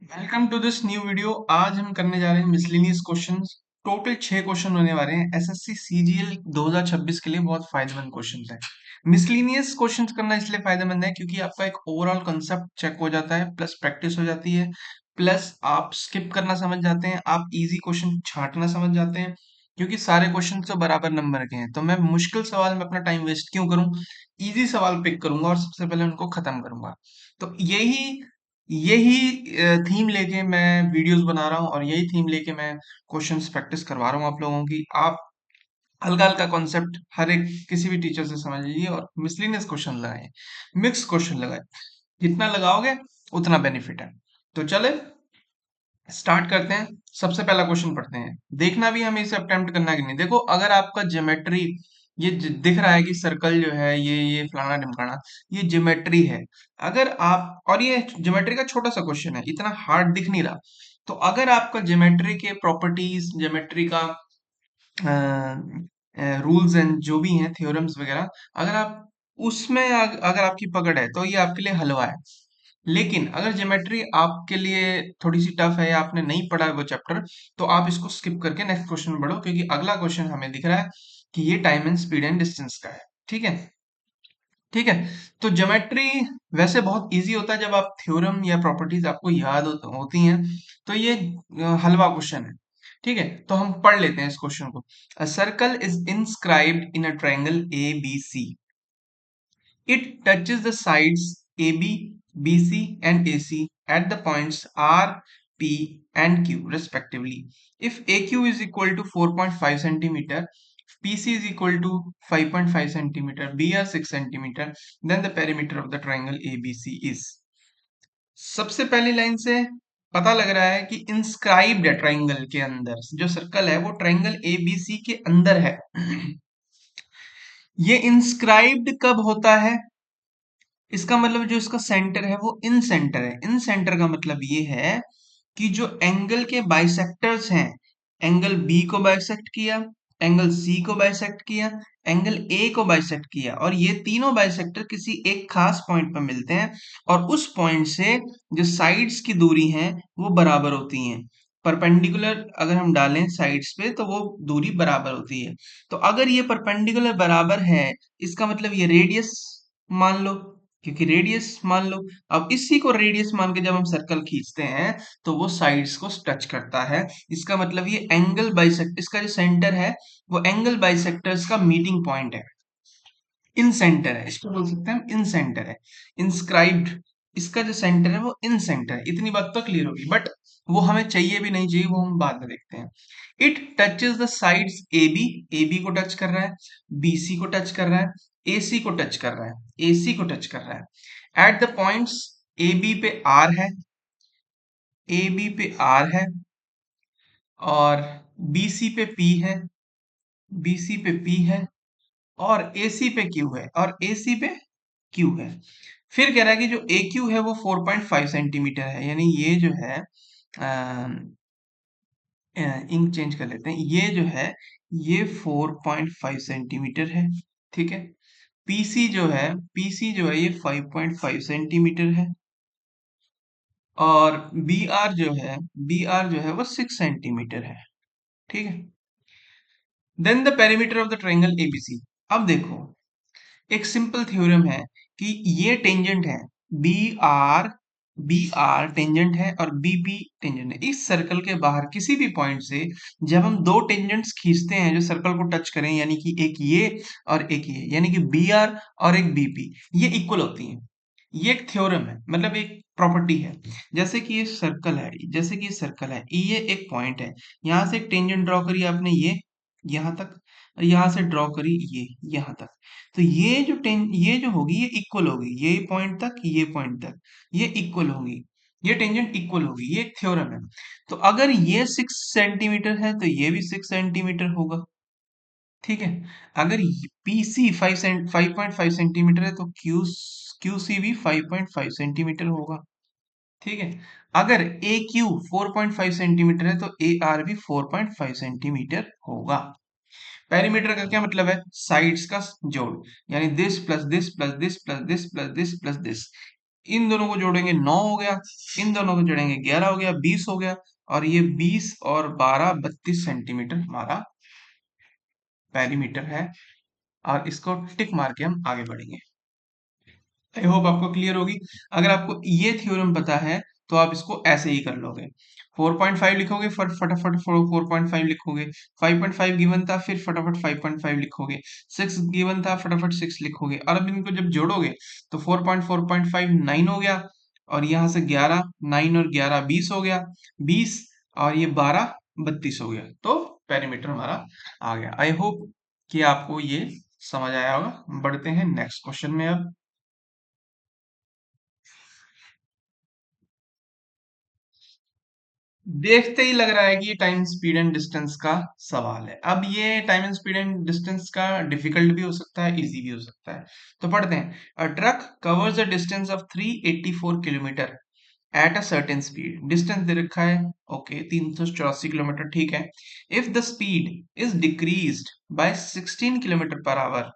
Welcome to this new video. आज हम करने जा रहे हैं मिसलिनियस क्वेश्चंस। टोटल 6 क्वेश्चन होने वाले हैं। एसएससी सीजीएल 2026 के लिए बहुत फायदेमंद क्वेश्चंस है। मिसलिनियस क्वेश्चंस करना इसलिए फायदेमंद है क्योंकि आपका एक ओवरऑल कंसेप्ट चेक हो जाता है, प्लस प्रैक्टिस हो जाती है, प्लस आप स्किप करना समझ जाते हैं, आप इजी क्वेश्चन छांटना समझ जाते हैं। क्योंकि सारे क्वेश्चन तो बराबर नंबर के हैं, तो मैं मुश्किल सवाल में अपना टाइम वेस्ट क्यों करूं, इजी सवाल पिक करूंगा और सबसे पहले उनको खत्म करूंगा। तो यही यही थीम लेके मैं वीडियोस बना रहा हूँ और यही थीम लेके मैं क्वेश्चंस प्रैक्टिस करवा रहा हूँ आप लोगों की। आप हल्का हल्का कॉन्सेप्ट हर एक किसी भी टीचर से समझ लीजिए और मिसलिनियस क्वेश्चन लगाए, मिक्स क्वेश्चन लगाए। जितना लगाओगे उतना बेनिफिट है। तो चले स्टार्ट करते हैं। सबसे पहला क्वेश्चन पढ़ते हैं, देखना भी हमें इसे अटेम्प्ट करना है कि नहीं। देखो, अगर आपका ज्योमेट्री ये दिख रहा है कि सर्कल जो है ये फलाना ढिमकाना, ये ज्योमेट्री है। अगर आप, और ये ज्योमेट्री का छोटा सा क्वेश्चन है, इतना हार्ड दिख नहीं रहा। तो अगर आपका ज्योमेट्री के प्रॉपर्टीज, ज्योमेट्री का रूल्स एंड जो भी हैं थ्योरम्स वगैरह, अगर आप उसमें अगर आपकी पकड़ है तो ये आपके लिए हलवा है। लेकिन अगर ज्योमेट्री आपके लिए थोड़ी सी टफ है या आपने नहीं पढ़ा है वो चैप्टर, तो आप इसको स्किप करके नेक्स्ट क्वेश्चन बढ़ो, क्योंकि अगला क्वेश्चन हमें दिख रहा है कि ये time and speed and distance का है। ठीक है, ठीक है। तो ज्योमेट्री वैसे बहुत इजी होता है जब आप थ्योरम या प्रॉपर्टीज आपको याद होती हैं। तो ये हलवा क्वेश्चन है। ठीक है, तो हम पढ़ लेते हैं इस क्वेश्चन को। A circle is inscribed in a triangle A B C. It touches the sides AB, BC and AC at the points R, P and Q respectively. If AQ is equal to 4.5 centimeter, PC is equal to 5.5 centimeter, BR 6 centimeter, then the perimeter of the triangle ABC is। सबसे पहली line से पता लग रहा है कि inscribed है triangle के अंदर, जो सर्कल है वो ट्राइंगल एबीसी के अंदर है। ये इंस्क्राइब्ड कब होता है? इसका मतलब जो इसका सेंटर है वो इन सेंटर है। इन सेंटर का मतलब ये है कि जो एंगल के बाइसेक्टर्स हैं, एंगल बी को बाइसेक्ट किया, एंगल सी को बाइसेक्ट किया, एंगल ए को बाइसेक्ट किया, और ये तीनों बाइसेक्टर किसी एक खास पॉइंट पर मिलते हैं, और उस पॉइंट से जो साइड्स की दूरी है वो बराबर होती हैं। परपेंडिकुलर अगर हम डालें साइड्स पे तो वो दूरी बराबर होती है। तो अगर ये परपेंडिकुलर बराबर है, इसका मतलब ये रेडियस मान लो, क्योंकि रेडियस मान लो। अब इसी को रेडियस मान के जब हम सर्कल खींचते हैं तो वो साइड्स को टच करता है। इसका मतलब ये एंगल बाइसेक्ट, इसका जो सेंटर है वो एंगल बाइसेक्टर्स का मीटिंग पॉइंट है, इन सेंटर है, इसको बोल सकते हैं हम इन सेंटर है। इंस्क्राइब्ड, इसका जो सेंटर है वो इन सेंटर है। इतनी बात तो क्लियर होगी, बट वो हमें चाहिए भी नहीं चाहिए वो हम बाद में देखते हैं। It touches the sides A B, A B को टच कर रहा है, बी सी को टच कर रहा है, ए सी को टच कर रहा है, ए सी को टच कर रहा है। At the points A B पे आर है, ए बी पे आर है, और बी सी पे पी है, बी सी पे पी है, और ए सी पे क्यू है, और ए सी पे क्यू है। फिर कह रहा है कि जो ए क्यू है वो 4.5 सेंटीमीटर है, यानी ये जो है, इंक चेंज कर लेते हैं, ये जो है ये 4.5 सेंटीमीटर है। ठीक है, पीसी जो है, पीसी जो है ये 5.5 सेंटीमीटर है, और बी आर जो है, बी आर जो है वो 6 सेंटीमीटर है। ठीक है, then the perimeter of the triangle ABC. अब देखो, एक सिंपल थ्योरम है कि ये टेंजेंट है, B R, B R tangent है और बी बी टेंजेंट है। इस सर्कल के बाहर किसी भी पॉइंट से जब हम दो टेंजेंट्स खींचते हैं जो सर्कल को टच करें, यानी कि एक ये और एक ये, यानी कि बी आर और एक बी पी, ये इक्वल होती हैं। ये एक थ्योरम है, मतलब एक प्रॉपर्टी है। जैसे कि ये सर्कल है, जैसे कि ये सर्कल है, ये एक पॉइंट है, यहाँ से एक टेंजेंट ड्रॉ करी आपने ये यहाँ तक, और यहाँ से ड्रॉ करी ये यहाँ तक। तो ये जो होगी ये इक्वल होगी, ये पॉइंट तक, ये पॉइंट तक, ये इक्वल होगी, ये टेंजेंट इक्वल होगी। ये एक थ्योरम है। तो अगर ये 6 सेंटीमीटर है तो ये भी 6 सेंटीमीटर होगा। ठीक है, अगर पीसी 5.5 सेंटीमीटर है तो क्यूसी भी 5.5 सेंटीमीटर होगा। ठीक है, अगर ए क्यू 4.5 सेंटीमीटर है तो ए आर भी 4.5 सेंटीमीटर होगा। पेरीमीटर का क्या मतलब है? साइड्स का जोड़, यानी this plus this plus this plus this plus this plus this. इन दोनों को जोड़ेंगे 9 हो गया, इन दोनों को जोड़ेंगे 11 हो गया, 20 हो गया, और ये 20 और 12 32 सेंटीमीटर हमारा पेरीमीटर है। और इसको टिक मार के हम आगे बढ़ेंगे। आई होप आपको क्लियर होगी। अगर आपको ये थ्योरम पता है तो आप इसको ऐसे ही कर लोगे। 4.5 लिखोगे, फटाफट 4.5 लिखोगे। 5.5 गिवन था, फिर फटाफट 5.5 लिखोगे। 6 गिवन था, फटाफट 6 लिखोगे। और अब इनको जब जोड़ोगे तो 4.4.5 9 हो गया, और यहाँ से 11, 9 और 11 20 हो गया, 20 और ये 12 32 हो गया। तो पेरीमीटर हमारा आ गया। आई होप कि आपको ये समझ आया होगा। बढ़ते हैं नेक्स्ट क्वेश्चन में अब। देखते ही लग रहा है कि ये टाइम स्पीड एंड डिस्टेंस का सवाल है। अब ये time and speed and distance का डिफिकल्ट भी हो सकता है, इजी भी हो सकता है। तो पढ़ते हैं। A truck covers a distance of 384 kilometre at a certain speed. Distance दे रखा है, ओके, 384 किलोमीटर, ठीक है। If the speed is decreased by 16 kilometre per hour,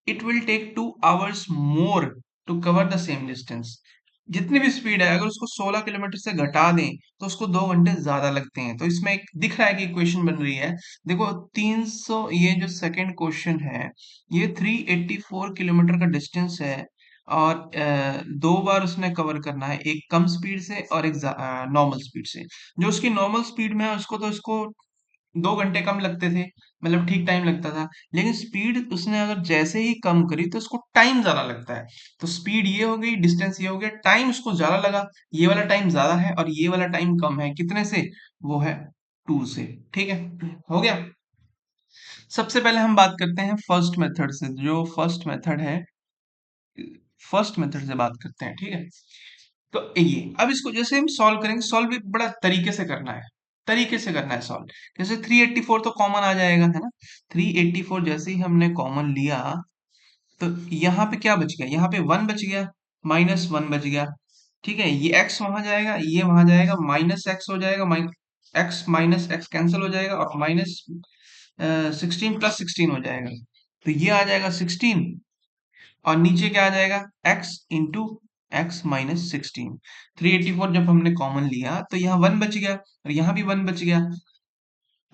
it will take 2 hours more to cover the same distance. जितनी भी speed है, अगर उसको 16 किलोमीटर से घटा दें तो उसको 2 घंटे ज्यादा लगते हैं। तो इसमें एक दिख रहा है कि इक्वेशन बन रही है। देखो 300, ये जो सेकंड क्वेश्चन है, ये 384 किलोमीटर का डिस्टेंस है, और 2 बार उसने कवर करना है, एक कम स्पीड से और एक नॉर्मल स्पीड से। जो उसकी नॉर्मल स्पीड में है उसको तो इसको 2 घंटे कम लगते थे, मतलब ठीक टाइम लगता था। लेकिन स्पीड उसने अगर जैसे ही कम करी तो उसको टाइम ज्यादा लगता है। तो स्पीड ये हो गई, डिस्टेंस ये हो गया, टाइम उसको ज्यादा लगा। ये वाला टाइम ज्यादा है और ये वाला टाइम कम है। कितने से? वो है 2 से। ठीक है, हो गया। सबसे पहले हम बात करते हैं फर्स्ट मेथड से। जो फर्स्ट मेथड है, फर्स्ट मेथड से बात करते हैं, ठीक है। तो ये अब इसको जैसे हम सॉल्व करेंगे, सॉल्व भी बड़ा तरीके से करना है, तरीके से करना है सॉल्व। जैसे 384 तो कॉमन आ जाएगा, है ना। 384 जैसे ही हमने कॉमन लिया तो यहाँ पे क्या बच गया? यहाँ पे 1 बच गया, -1 बच गया। ठीक है, ये x वहां जाएगा, ये वहां जाएगा, -x हो जाएगा, x माइनस एक्स कैंसिल हो जाएगा, और -16 + 16 हो जाएगा। तो ये आ जाएगा 16, और नीचे क्या आ जाएगा? x into x minus 16। 384 जब हमने कॉमन लिया तो यहाँ 1 बच गया, और यहाँ भी 1 बच गया।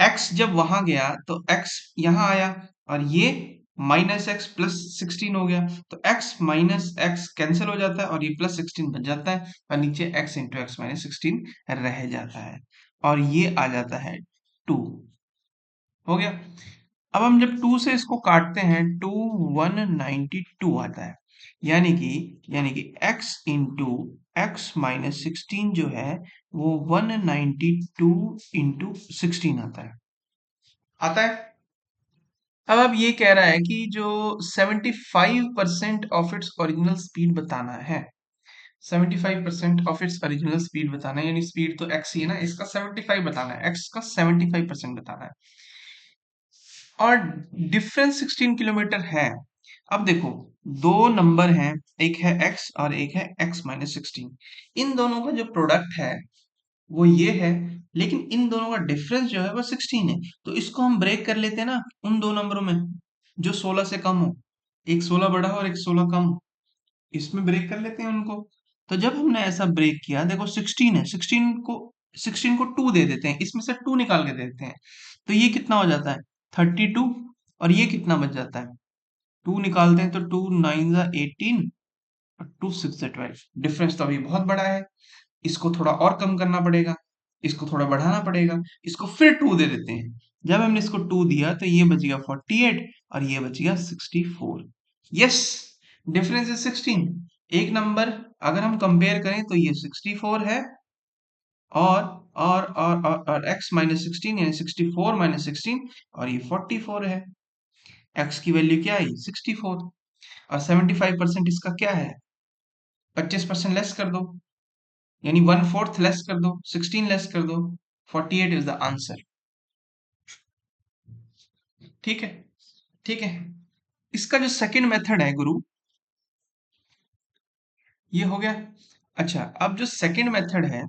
x जब वहां गया तो x यहाँ आया, और ये -x + 16 हो गया। तो x माइनस एक्स कैंसिल हो जाता है, और ये +16 बच जाता है, और नीचे x इंटू एक्स माइनस 16 रह जाता है, और ये आ जाता है 2। हो गया। अब हम जब 2 से इसको काटते हैं, 192 आता है। यानी कि x इंटू एक्स माइनस 16 जो है वो 192 इंटू 16 आता है। आता है। अब ये कह रहा है कि जो 75% ऑफ इट्स ओरिजिनल स्पीड बताना है। 75% ऑफ इट्स ओरिजिनल स्पीड बताना है, यानी स्पीड तो x ही है ना, इसका 75 बताना है, x का 75% बताना है। और डिफरेंस 16 किलोमीटर है। अब देखो, दो नंबर हैं, एक है x और एक है x माइनस 16। इन दोनों का जो प्रोडक्ट है वो ये है, लेकिन इन दोनों का डिफरेंस जो है वो 16 है। तो इसको हम ब्रेक कर लेते हैं ना उन दो नंबरों में जो 16 से कम हो। एक 16 बड़ा हो और एक 16 कम हो, इसमें ब्रेक कर लेते हैं उनको। तो जब हमने ऐसा ब्रेक किया, देखो 16 है, 16 को 2 दे देते हैं, इसमें से 2 निकाल के दे देते हैं। तो ये कितना हो जाता है? 32। और ये कितना बच जाता है? 2 निकालते हैं तो 2 9 जा 18, और 2 6 जा 12। डिफरेंस तो अभी बहुत बड़ा है, इसको थोड़ा और कम करना पड़ेगा, इसको थोड़ा बढ़ाना पड़ेगा, इसको फिर 2 दे देते हैं। जब हमने इसको 2 दिया तो ये बच गया 48, और ये बच गया 64। Yes, difference is 16। एक नंबर अगर हम कंपेयर करें तो ये 64 है, और और x माइनस 16 यानी 64 माइनस 16, और ये 44 है। x की वैल्यू क्या आई? 64। और 75% इसका क्या है? 25% लेस कर दो, यानी 1/4 लेस कर दो, 16 लेस कर दो, 48 इज द आंसर। ठीक है, ठीक है। इसका जो सेकंड मेथड है गुरु, ये हो गया। अच्छा, अब जो सेकंड मेथड है,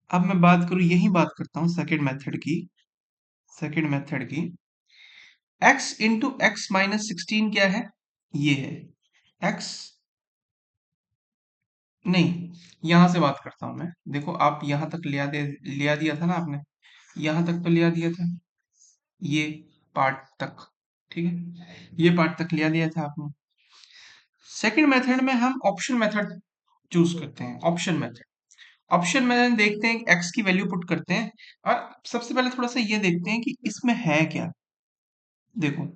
अब मैं बात करूं, यही बात करता हूं सेकंड मेथड की। सेकंड मेथड की x इंटू एक्स माइनस 16 क्या है? ये है x नहीं, यहाँ से बात करता हूँ मैं। देखो आप यहाँ तक लिया दिया था ना आपने, यहाँ तक तो लिया दिया था, ये पार्ट तक, ठीक है, ये पार्ट तक लिया दिया था आपने। सेकंड मेथड में हम ऑप्शन मेथड चूज करते हैं, ऑप्शन मेथड। ऑप्शन में देखते हैं एक्स की वैल्यू पुट करते हैं, और सबसे पहले थोड़ा सा ये देखते हैं कि इसमें है क्या। देखो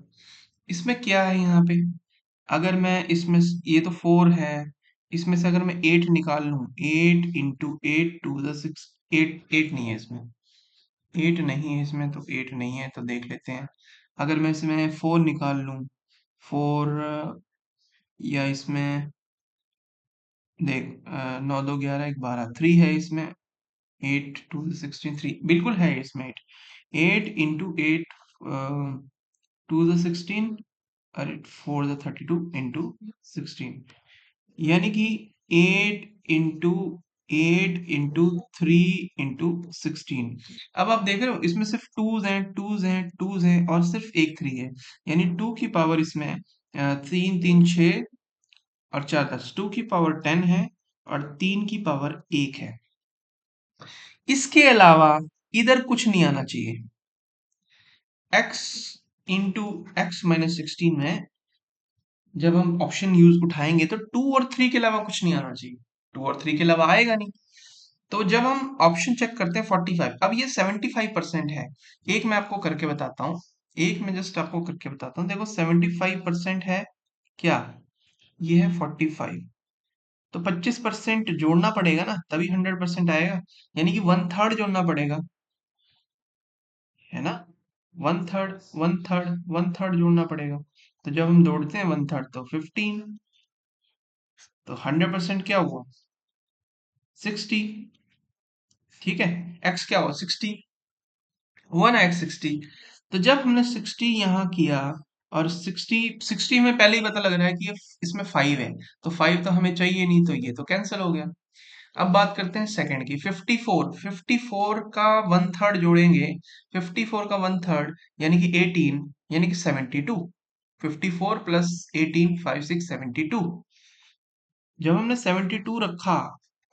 इसमें क्या है यहाँ पे, अगर मैं इसमें ये तो 4 है, इसमें से अगर मैं 8 निकाल लूं, 8 इंटू 8 टू द 6, 8 8 नहीं है इसमें, 8 नहीं है इसमें, तो 8 नहीं है तो देख लेते हैं। अगर मैं इसमें 4 निकाल लूं, 4, या इसमें देख, 9 2 11 1 12, 3 है इसमें, 8 2 16 3 बिल्कुल है इसमें, 8 8 इंटू 8 टू द 16, और 4 द 32 इंटू 16, यानी कि 8 इंटू 8 इंटू 3 इंटू 16। अब आप देख रहे हो इसमें सिर्फ टूज हैं, टूज हैं, टूज हैं, और सिर्फ एक 3 है, यानी 2 की पावर इसमें 3 3 6 और 4 10, 2 की पावर 10 है, और 3 की पावर 1 है। इसके अलावा इधर कुछ नहीं आना चाहिए। x इंटू एक्स माइनस 16 में जब हम ऑप्शन यूज उठाएंगे तो 2 और 3 के अलावा कुछ नहीं आना चाहिए, 2 और 3 के अलावा आएगा नहीं। तो जब हम ऑप्शन चेक करते हैं 45, अब ये 75% है। एक मैं आपको करके बताता हूँ, एक मैं जस्ट आपको करके बताता हूँ। देखो 75% है क्या, ये है 45, तो 25% जोड़ना पड़ेगा ना, तभी 100% आएगा, यानी कि 1/3 जोड़ना पड़ेगा, है ना। 1/3 1/3 1/3 जोड़ना पड़ेगा। तो जब हम जोड़ते हैं 1/3 तो 15, तो 100% क्या हुआ, 60, ठीक है। x क्या हुआ 60, 1x60। तो जब हमने 60 यहाँ किया, और 60 में पहले ही पता लग रहा है कि ये इसमें 5 है, तो 5 तो हमें चाहिए नहीं, तो ये तो कैंसिल हो गया। अब बात करते हैं सेकंड की, 54, 54 का 1/3 जोड़ेंगे, 54 का 1/3 यानी कि 18, यानी कि 72, 54 प्लस 18 5 6 72। जब हमने 72 रखा,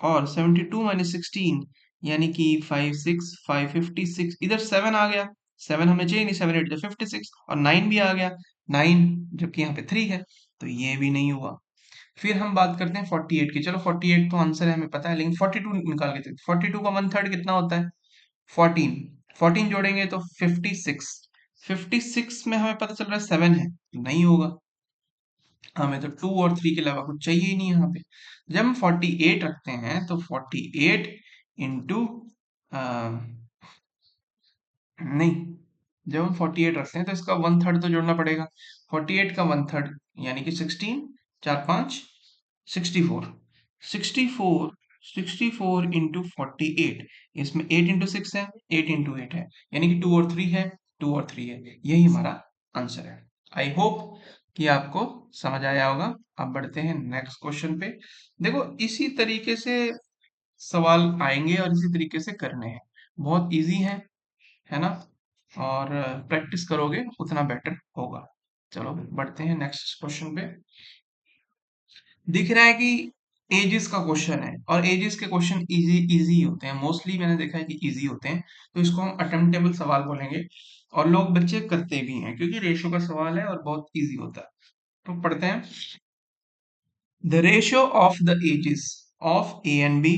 और 72 माइनस 16 यानी कि 5 6 5 56, इधर 7 आ गया, 7 हमें चाहिए नहीं, 7 8 56, और 9 भी आ गया, 9, जबकि यहाँ पे 3 है, तो ये भी नहीं हुआ। फिर हम बात करते हैं 48 की, चलो 48 तो आंसर है हमें पता है, लेकिन 42 निकाल के देखते, 42 का 1/3 कितना होता है, 14, 14 जोड़ेंगे तो 56, 56 में हमें पता चल रहा है 7 है, तो नहीं होगा, हमें तो 2 और 3 के अलावा कुछ चाहिए ही नहीं यहाँ पे। जब हम 48 रखते हैं तो 48 इंटू, नहीं, जब हम 48 रखते हैं तो इसका 1/3 तो जोड़ना पड़ेगा, 48 का 1/3 यानी कि 16, 4 5 64, 64, 64 इंटू 48, इसमें 8 इंटू 6 है, 8 इंटू 8 है, यानी कि 2 और 3 है, 2 और 3 है, यही हमारा आंसर है। आई होप कि आपको समझ आया होगा। अब बढ़ते हैं नेक्स्ट क्वेश्चन पे। देखो इसी तरीके से सवाल आएंगे और इसी तरीके से करने हैं, बहुत इजी है ना, और प्रैक्टिस करोगे उतना बेटर होगा। चलो बढ़ते हैं नेक्स्ट क्वेश्चन पे। दिख रहा है कि एजिस का क्वेश्चन है, और एजिस के क्वेश्चन इजी इजी होते हैं, मोस्टली मैंने देखा है कि इजी होते हैं, तो इसको हम अटेम्प्टेबल सवाल बोलेंगे, और लोग बच्चे करते भी हैं क्योंकि रेशो का सवाल है और बहुत इजी होता है। तो पढ़ते हैं, the ratio of the ages of A and B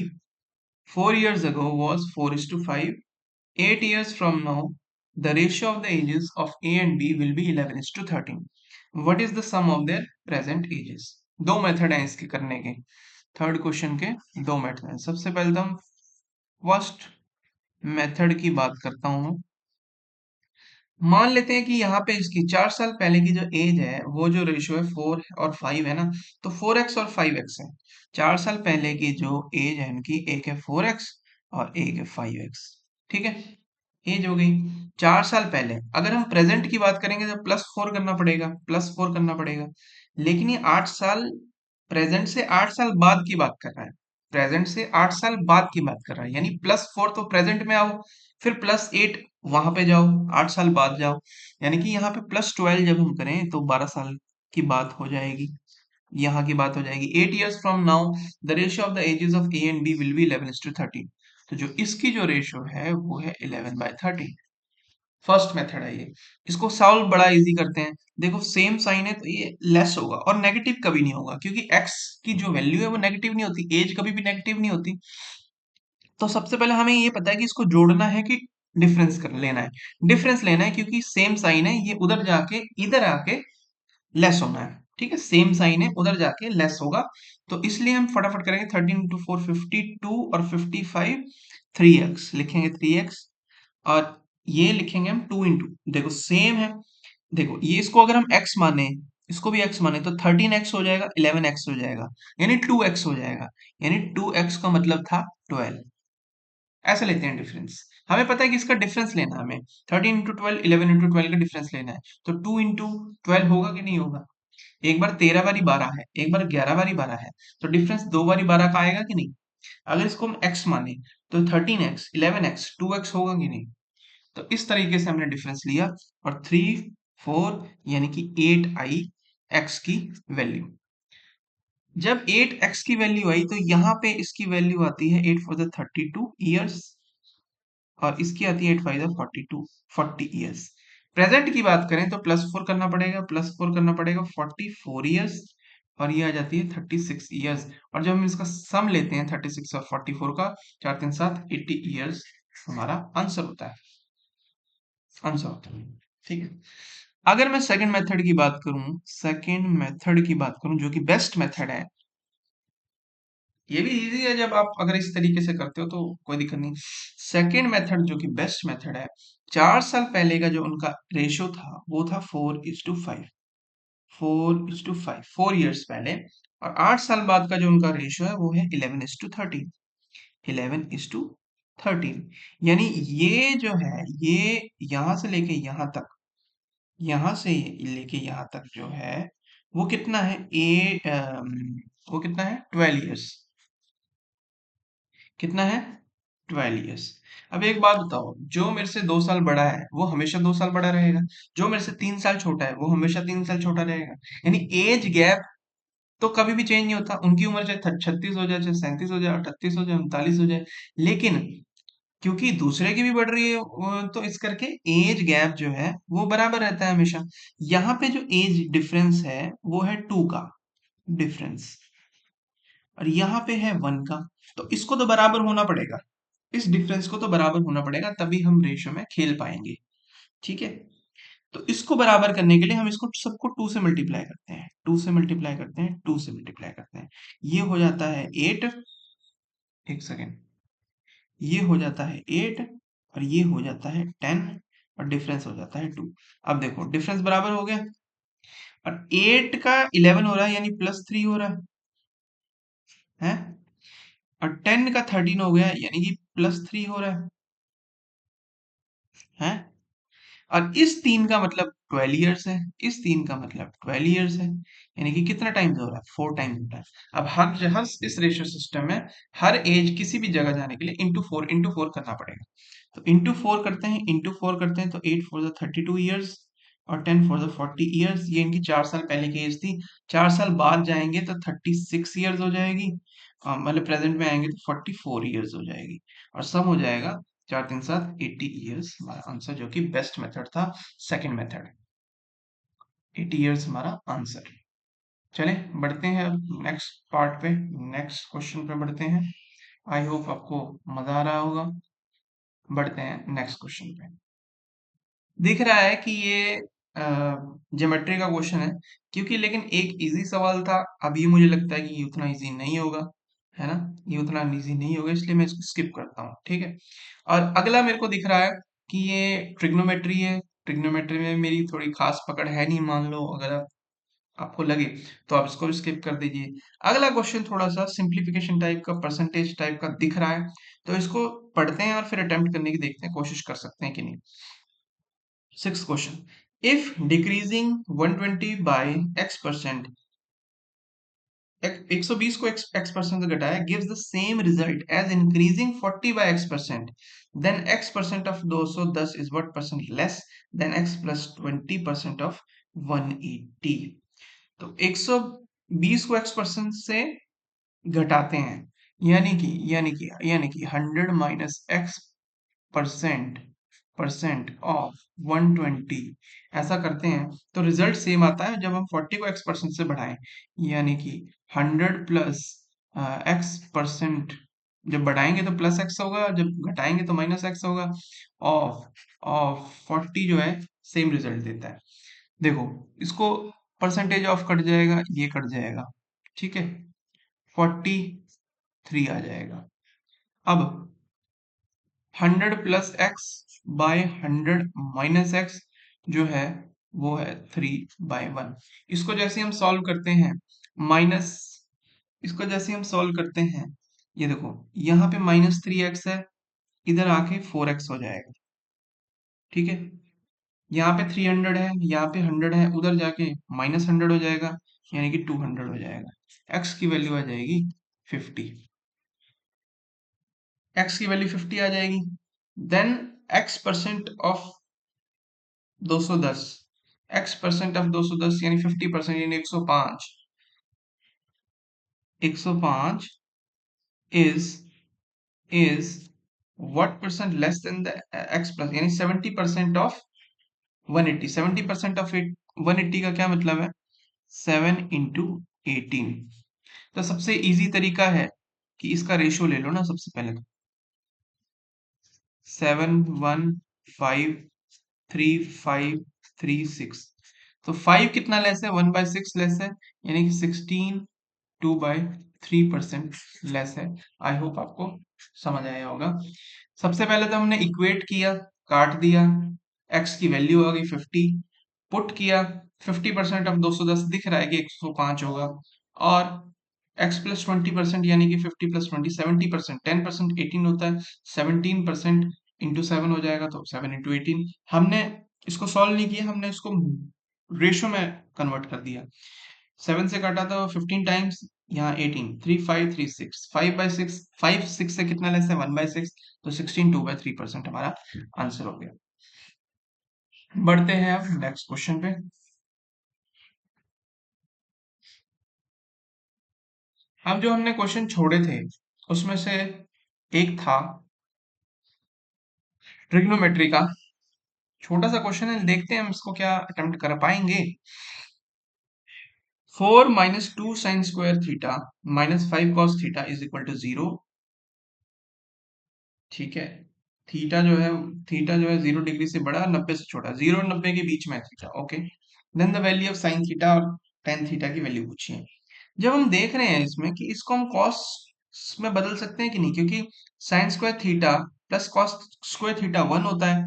4 years ago was 4:5. 8 years from now, the ratio of the ages of A and B will be 11:13. What is the sum of their present ages? दो method हैं इसके करने के, third question के दो method हैं। सबसे पहले तो हम फर्स्ट मेथड की बात करता हूँ। मान लेते हैं कि यहाँ पे इसकी 4 साल पहले की जो एज है, वो जो रेशियो है 4 और 5 है ना, तो 4x और 5x है। 4 साल पहले की जो एज है इनकी, एक है 4x और एक है 5x, ठीक है, एज हो गई। 4 साल पहले, अगर हम प्रेजेंट की बात करेंगे तो +4 करना पड़ेगा, +4 करना पड़ेगा, लेकिन ये 8 साल, प्रेजेंट से 8 साल बाद की बात कर रहा है, प्रेजेंट से 8 साल बाद की बात कर रहा है, यानी +4 तो प्रेजेंट में आओ, फिर +8 वहां पे जाओ, 8 साल बाद जाओ, यानी कि यहाँ पे +12 जब हम करें तो 12 साल की बात हो जाएगी। यहाँ की बात हो जाएगी 8 years from now the ratio of the ages of A and B will be 11:13। तो जो इसकी जो रेशियो है वो है 11/13। फर्स्ट मेथड है ये। इसको सॉल्व बड़ा इजी करते हैं। देखो सेम साइन है तो ये लेस होगा और नेगेटिव कभी नहीं होगा, क्योंकि एक्स की जो वैल्यू है वो नेगेटिव नहीं होती, एज कभी भी नेगेटिव नहीं होती। तो सबसे पहले हमें ये पता है कि इसको जोड़ना है कि डिफरेंस कर लेना है। डिफरेंस लेना है क्योंकि सेम साइन है, ये उधर जाके इधर आके लेस होना है। ठीक है, सेम साइन है, उधर जाके लेस होगा। तो इसलिए हम फटाफट करेंगे 13 × 4 52 और 55 3x लिखेंगे 3x। और ये लिखेंगे हम 2 इंटू, देखो सेम है। देखो ये इसको अगर हम x माने, इसको भी x माने तो 13x हो जाएगा, 11x हो जाएगा, यानी 2x हो जाएगा। यानी 2x का मतलब था 12। ऐसे लेते हैं डिफरेंस। हमें पता है कि इसका डिफरेंस लेना है हमें। 13 × 12 11 × 12 का डिफरेंस लेना है। तो 2 × 12 होगा कि नहीं होगा? एक बार 13 बारी 12 है, एक बार 11 बारी 12 है। तो डिफरेंस 2 बारी 12 का आएगा कि नहीं? अगर इसको हम x माने तो 13x 11x 2x होगा कि नहीं? तो इस तरीके से हमने डिफरेंस लिया और 3 4 यानी कि 8 आई x की वैल्यू। जब 8x की वैल्यू आई तो यहाँ पे इसकी वैल्यू आती है 8 4 32 ईयर्स और इसकी आती है 8 5 42 40 ईयर्स। प्रेजेंट की बात करें तो +4 करना पड़ेगा, +4 करना पड़ेगा 44 ईयर्स और ये आ जाती है 36 ईयर्स। और जब हम इसका सम लेते हैं 36 और 44 का, 4 3 7 80 ईयर्स हमारा आंसर होता है। आंसर होता है, ठीक है। अगर मैं सेकंड मेथड की बात करूं, सेकंड मेथड की बात करूं जो कि बेस्ट मेथड है, ये भी इजी है। जब आप अगर इस तरीके से करते हो तो कोई दिक्कत नहीं। सेकंड मेथड जो कि बेस्ट मेथड है, 4 साल पहले का जो उनका रेशियो था वो था 4:5। 4:5 4 इयर्स पहले। और 8 साल बाद का जो उनका रेशियो है वो है 11:13। 11:13 यानी ये जो है, ये यहां से लेके यहां तक, यहां से लेके यहां तक जो है वो कितना है, वो कितना है 12 इयर्स। कितना है 12 इयर्स। अब एक बात बताओ, जो मेरे से 2 साल बड़ा है वो हमेशा 2 साल बड़ा रहेगा, जो मेरे से 3 साल छोटा है वो हमेशा 3 साल छोटा रहेगा। यानी एज गैप तो कभी भी चेंज नहीं होता। उनकी उम्र चाहे 36 हो जाए, चाहे 37 हो जाए, 38 हो जाए, 39 हो जाए, लेकिन क्योंकि दूसरे की भी बढ़ रही है तो इस करके एज गैप जो है वो बराबर रहता है हमेशा। यहाँ पे जो एज डिफरेंस है वो है 2 का डिफरेंस और यहाँ पे है 1 का। तो इसको तो बराबर होना पड़ेगा, इस डिफरेंस को तो बराबर होना पड़ेगा, तभी हम रेशियो में खेल पाएंगे। ठीक है, तो इसको बराबर करने के लिए हम इसको सबको 2 से मल्टीप्लाई करते हैं, 2 से मल्टीप्लाई करते हैं, 2 से मल्टीप्लाई करते हैं। ये हो जाता है 8, एक सेकेंड, ये हो जाता है 8 और ये हो जाता है 10 और डिफरेंस हो जाता है 2। अब देखो डिफरेंस बराबर हो गया और 8 का 11 हो रहा है यानी +3 हो रहा है और 10 का 13 हो गया यानी कि +3 हो रहा है। और इस 3 का मतलब 12 इयर्स है, इस 3 का मतलब 12 इयर्स है, यानी कि कितना टाइम हो रहा है, 4 टाइम हो रहा है। अब हर इस रेशियो सिस्टम में हर एज किसी भी जगह जाने के लिए इंटू फोर करना पड़ेगा। तो इंटू फोर करते हैं, इंटू फोर करते हैं तो 8 4 32 ईयर्स और 10 4 40 ईयर्स। ये इनकी 4 साल पहले की एज थी। 4 साल बाद जाएंगे तो 36 ईयर्स हो जाएगी, मतलब प्रेजेंट में आएंगे तो 44 ईयर्स हो जाएगी और सम हो जाएगा 4 3 7 80 ईयर्स हमारा आंसर, जो कि बेस्ट मेथड था, सेकंड मेथड। 80 ईयर्स हमारा आंसर। चले बढ़ते हैं अब नेक्स्ट पार्ट पे, नेक्स्ट क्वेश्चन पे बढ़ते हैं। आई होप आपको मजा आ रहा होगा। बढ़ते हैं नेक्स्ट क्वेश्चन पे। दिख रहा है कि ये ज्योमेट्री का क्वेश्चन है, क्योंकि लेकिन एक इजी सवाल था। अब ये मुझे लगता है कि ये उतना इजी नहीं होगा, है ना, ये उतना इजी नहीं होगा, इसलिए मैं इसको स्किप करता हूँ। ठीक है, और अगला मेरे को दिख रहा है कि ये ट्रिग्नोमेट्री है। ट्रिग्नोमेट्री में मेरी थोड़ी खास पकड़ है नहीं, मान लो अगर आपको लगे तो आप इसको स्किप कर दीजिए। अगला क्वेश्चन थोड़ा सा सिंप्लीफिकेशन टाइप का, परसेंटेज टाइप का दिख रहा है, तो इसको पढ़ते हैं और फिर अटेम्प्ट करने की देखते हैं, कोशिश कर सकते हैं कि नहीं। Sixth question. If decreasing 120 by x%, 120 को x% से घटाया gives the same result as increasing 40 by x%, then x% of 210 is what percent less than x plus 20% of 180। तो 20 को x% से घटाते हैं, यानी कि 100 - x परसेंट ऑफ 120 ऐसा करते हैं तो रिजल्ट सेम आता है जब हम 40 को x% से बढ़ाएं, यानी कि 100 प्लस x%। जब बढ़ाएंगे तो प्लस x होगा, जब घटाएंगे तो माइनस x होगा। ऑफ ऑफ 40 जो है सेम रिजल्ट देता है। देखो, इसको परसेंटेज ऑफ कट जाएगा, ये कट जाएगा, ठीक है, 43 आ जाएगा। अब 100 plus x by 100 minus x जो है वो है 3/1। इसको जैसे हम सॉल्व करते हैं माइनस, इसको जैसे हम सॉल्व करते हैं, ये देखो यहाँ पे -3x है, इधर आके 4x हो जाएगा, ठीक है। यहाँ पे 300 है, यहाँ पे 100 है, उधर जाके -100 हो जाएगा, यानी कि 200 हो जाएगा। x की वैल्यू आ जाएगी 50, x की वैल्यू 50 आ जाएगी। Then x% of 210, x% of 210 यानी 50% यानी 105, 105 is what percent less than the x plus, यानी 70% ऑफ 180। 70% ऑफ 180 का क्या मतलब है, 7 इंटू 18। तो सबसे इजी तरीका है कि इसका रेशो ले लो ना, सबसे पहले तो 7 1 5 3 5 3 6, तो 5 कितना लेस है, 1/6 लेस है, यानी कि 16 2/3% लेस है। आई होप आपको समझ आया होगा। सबसे पहले तो हमने इक्वेट किया, काट दिया, x की वैल्यू आ गई 50, पुट किया, 50% ऑफ 210 दिख रहा है कि 105 होगा, और x प्लस 20% यानी कि 50 प्लस 20 70%, 10% 18 होता है, 17% इंटू 7 हो जाएगा, तो 7 इंटू 18। हमने इसको सॉल्व नहीं किया, हमने इसको रेशो में कन्वर्ट कर दिया। 7 से काटा तो 15 टाइम्स, यहाँ 18, 3 5 3 6, 5/6, 5 6 से कितना लेस है, 1/6, तो 16 2/3% हमारा आंसर हो गया। बढ़ते हैं अब नेक्स्ट क्वेश्चन पे। अब जो हमने क्वेश्चन छोड़े थे उसमें से एक था ट्रिग्नोमेट्री का, छोटा सा क्वेश्चन है, देखते हैं हम इसको क्या अटेम्प्ट कर पाएंगे। 4 - 2 sine square theta -5 cos theta is equal to 0, ठीक है। थीटा जो है, 0 डिग्री से बड़ा, 90 से छोटा, 0 और 90 के बीच में है theta, okay. Then the value of sine theta और टेन थीटा की वैल्यू पूछी है। जब हम देख रहे हैं इसमें कि इसको हम कॉस में बदल सकते हैं कि नहीं, क्योंकि sine square theta plus cos square theta 1 होता है,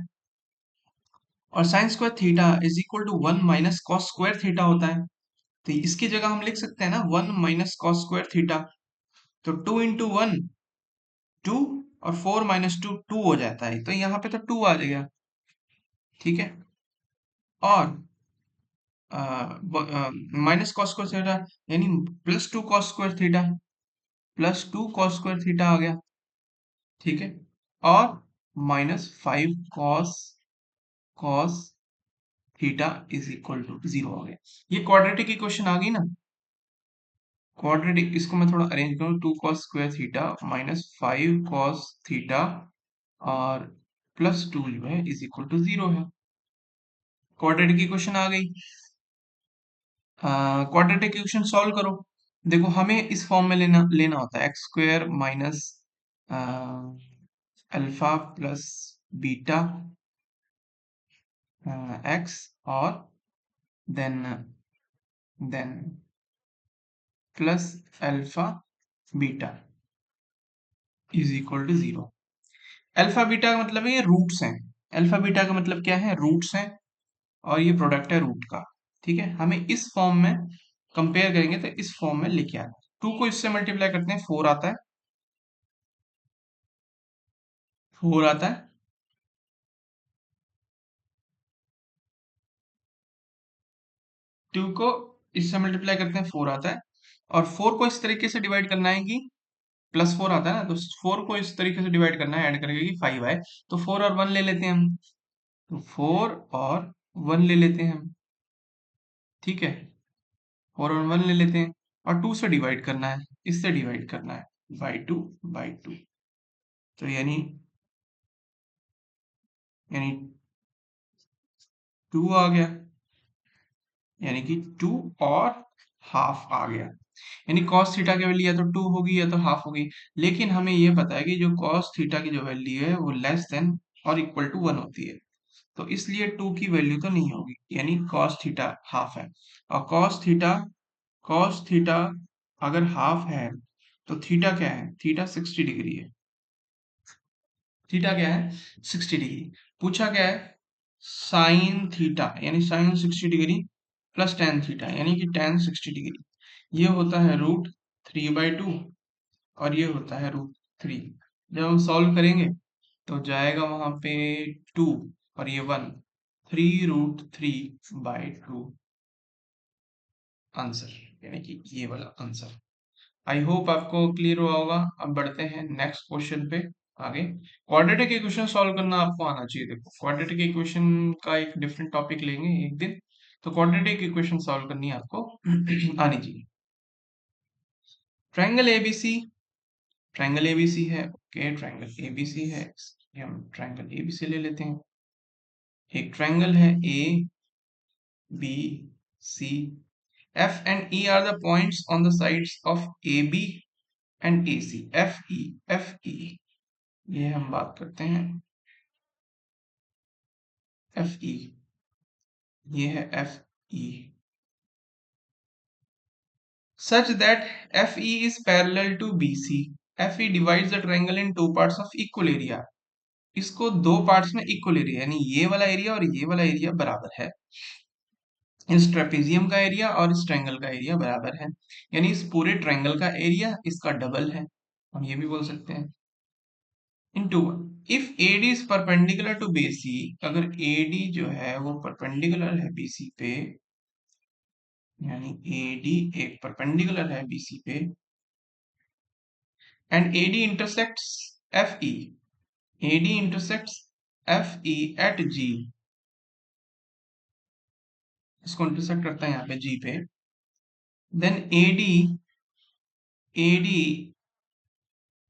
और sine square theta is equal to 1 minus cos square theta होता है। तो इसकी जगह हम लिख सकते हैं ना 1 माइनस कॉस स्क्वायर थीटा, तो 2 इंटू 1 2, और 4 - 2 2 हो जाता है, तो यहाँ पे तो 2 आ जाएगा, ठीक है। और माइनस कॉस स्क्वायर थीटा यानी +2 cos square theta, +2 cos square theta आ गया, ठीक है। और -5 cos theta is equal to 0 हो गया। ये क्वाड्रेटिक इक्वेशन आ गई ना, क्वाड्रेटिक, इसको मैं थोड़ा अरेंज करूँ, 2 cos square theta -5 cos theta और +2 जो है इज इक्वल टू 0 है। क्वाड्रेटिक इक्वेशन आ गई। क्वाड्रेटिक इक्वेशन सॉल्व करो। देखो, हमें इस फॉर्म में लेना लेना होता है x² minus alpha plus beta x, और then then plus alpha beta is equal to 0। Alpha beta का मतलब है ये रूट्स हैं, अल्फा बीटा का मतलब क्या है, रूट्स हैं, और ये प्रोडक्ट है रूट का, ठीक है। हमें इस फॉर्म में कंपेयर करेंगे तो इस फॉर्म में लेके आना, 2 को इससे मल्टीप्लाई करते हैं 4 आता है, 4 आता है, 2 को इससे मल्टीप्लाई करते हैं 4 आता है, और 4 को इस तरीके से डिवाइड करना है कि +4 आता है ना, तो 4 को इस तरीके से डिवाइड करना है ऐड करके कि 5 आए, तो 4 और 1 ले लेते हैं हम, तो 4 और 1 ले लेते हैं हम, ठीक है, 4 और 1 ले लेते हैं, और 2 से डिवाइड करना है, इससे डिवाइड करना है, बाई टू। तो यानी 2 आ गया, यानी कि 2 और हाफ आ गया। यानी cos थीटा की वैल्यू या तो 2 होगी या तो हाफ होगी। लेकिन हमें ये पता है कि जो cos थीटा की जो वैल्यू है वो लेस देन और इक्वल टू 1 होती है, तो इसलिए 2 की वैल्यू तो नहीं होगी, यानी cos थीटा हाफ है। और cos थीटा अगर हाफ है तो थीटा क्या है, थीटा 60 डिग्री है। थीटा क्या है, 60 डिग्री। पूछा क्या है, साइन थीटा यानी sine 60 degree plus tan theta यानी कि टेन 60 डिग्री। ये होता है √3/2 और ये होता है √3। जब हम सॉल्व करेंगे तो जाएगा वहां पे 2 और ये 1, 3√3/2 आंसर, यानी कि ये वाला आंसर। आई होप आपको क्लियर हुआ होगा। अब बढ़ते हैं नेक्स्ट क्वेश्चन पे आगे। क्वाड्रेटिक इक्वेशन सॉल्व करना आपको आना चाहिए। देखो क्वाड्रेटिक इक्वेशन का एक डिफरेंट टॉपिक लेंगे एक दिन, तो क्वाड्रेटिक इक्वेशन सॉल्व करनी आपको आनी चाहिए। ट्रायंगल एबीसी, ट्रायंगल एबीसी है, ओके ट्रायंगल एबीसी है, हम ट्रायंगल एबीसी ले लेते हैं। एक ट्रायंगल है A B C, F and E are the points on the sides of A B and A C. F E, ये हम बात करते हैं एफ ई, ये है F E. Such that F E is parallel to B C, F E divides the triangle in two parts of equal area. इसको दो parts में इक्वल एरिया, यानी ये वाला एरिया और ये वाला एरिया बराबर है। इस ट्रेपेजियम का एरिया और इस ट्रायंगल का एरिया बराबर है, यानी इस पूरे ट्रायंगल का एरिया इसका डबल है, हम ये भी बोल सकते हैं। Into if AD is perpendicular to BC, अगर AD जो है वो परपेंडिकुलर है BC पे, यानी AD एक परपेंडिकुलर है BC पे, and AD intersects FE, AD intersects FE at G, इसको इंटरसेक्ट करता है यहाँ पे G पे, देन AD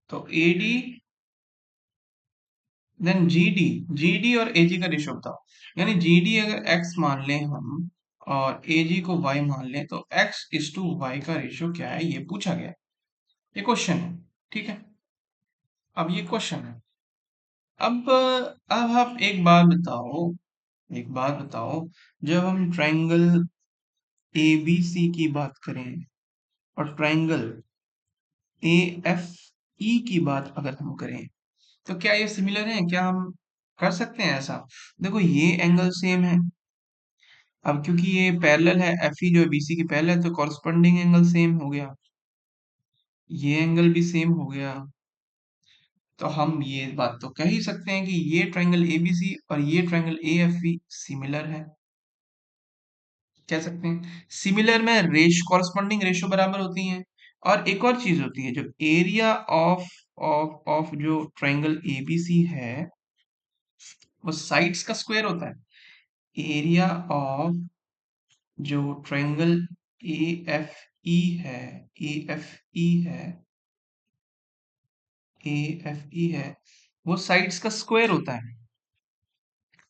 तो AD देन GD और AG का रेशियो बताओ। यानी GD अगर x मान लें हम और AG को y मान लें तो x:y का रेशियो क्या है, ये पूछा गया है। ये क्वेश्चन है, ठीक है। अब ये क्वेश्चन है। अब आप एक बात बताओ, जब हम ट्रायंगल ABC की बात करें और ट्रायंगल AFE की बात अगर हम करें, तो क्या ये सिमिलर है, क्या हम कर सकते हैं ऐसा। देखो ये एंगल सेम है, अब क्योंकि ये पैरेलल है, एफ ई जो है बीसी की पैरेलल है, तो कॉरस्पॉन्डिंग एंगल सेम हो गया, ये एंगल भी सेम हो गया। तो हम ये बात तो कह ही सकते हैं कि ये ट्रायंगल एबीसी और ये ट्रायंगल एएफई सिमिलर है, कह सकते हैं। सिमिलर में कॉरस्पॉन्डिंग रेशियो बराबर होती हैं। और एक और चीज होती है, जो एरिया ऑफ जो ट्रायंगल एबीसी है वो साइड्स का स्क्वायर होता है। एरिया ऑफ जो ट्रायंगल ए एफ ई है, ए एफ ई है, ए एफ ई है, वो साइड्स का स्क्वायर होता है,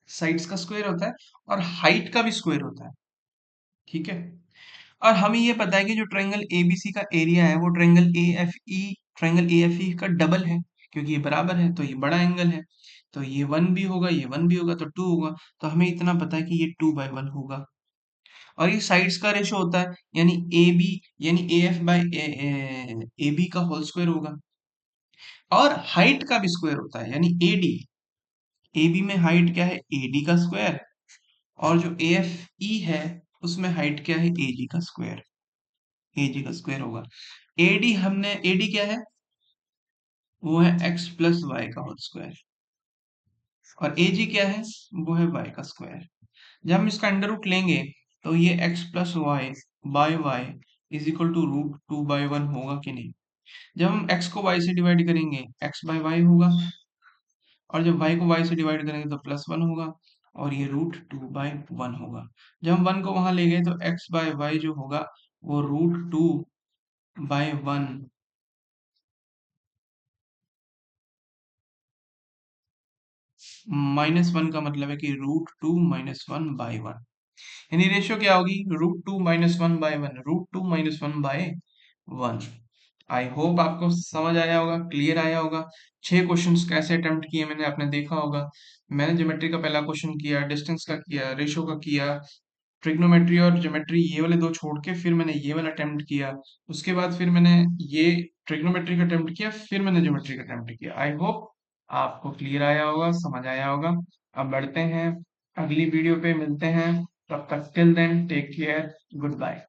साइड्स का स्क्वायर होता है और हाइट का भी स्क्वायर होता है, ठीक है। और हमें ये पता है कि जो ट्रायंगल एबीसी का एरिया है वो ट्रायंगल ए एफ ई का डबल है, क्योंकि ये बराबर है तो ये बड़ा एंगल है, तो ये 1 भी होगा, ये 1 भी होगा, तो 2 होगा। तो हमें इतना पता है कि ये 2/1 होगा। और ये साइड्स का रेशो होता है, यानी ए बी यानी A F by A B का होल स्क्वायर होगा। और हाइट का भी स्क्वायर होता है, यानी एडी, ए बी में हाइट क्या है, एडी का स्क्वायर, और जो ए एफ ई है उसमें हाइट क्या है, एजी का स्क्वायर, एजी का स्क्वायर होगा। एडी क्या है, वो है एक्स प्लस वाई का होल स्क्वायर, और एजी क्या है, वो है वाई का स्क्वायर। जब हम इसका अंडर रूट लेंगे तो ये x plus y by y is equal to √2/1 होगा कि नहीं। जब हम x को y से डिवाइड करेंगे x बाई वाई होगा, और जब y को y से डिवाइड करेंगे तो +1 होगा, और ये √2/1 होगा। जब हम 1 को वहां ले गए तो x बाई वाई जो होगा वो √2 बाय 1। -1 का मतलब है कि √2 - 1/1, यानी रेशियो क्या होगी, √2 - 1/1, √2 - 1/1। आई होप आपको समझ आया होगा, क्लियर आया होगा। 6 क्वेश्चंस कैसे अटेम्प्ट किए मैंने, आपने देखा होगा। मैंने ज्योमेट्री का पहला क्वेश्चन किया, डिस्टेंस का किया, रेशियो का किया, ट्रिग्नोमेट्री और ज्योमेट्री ये वाले दो छोड़ के फिर मैंने ये वाला अटेम्प्ट किया। उसके बाद फिर मैंने ये ट्रिग्नोमेट्री का अटेम्प्ट किया, फिर मैंने ज्योमेट्री का अटेम्प्ट किया। आई होप आपको क्लियर आया होगा, समझ आया होगा। अब बढ़ते हैं, अगली वीडियो पे मिलते हैं। तब तक till then take care, good bye.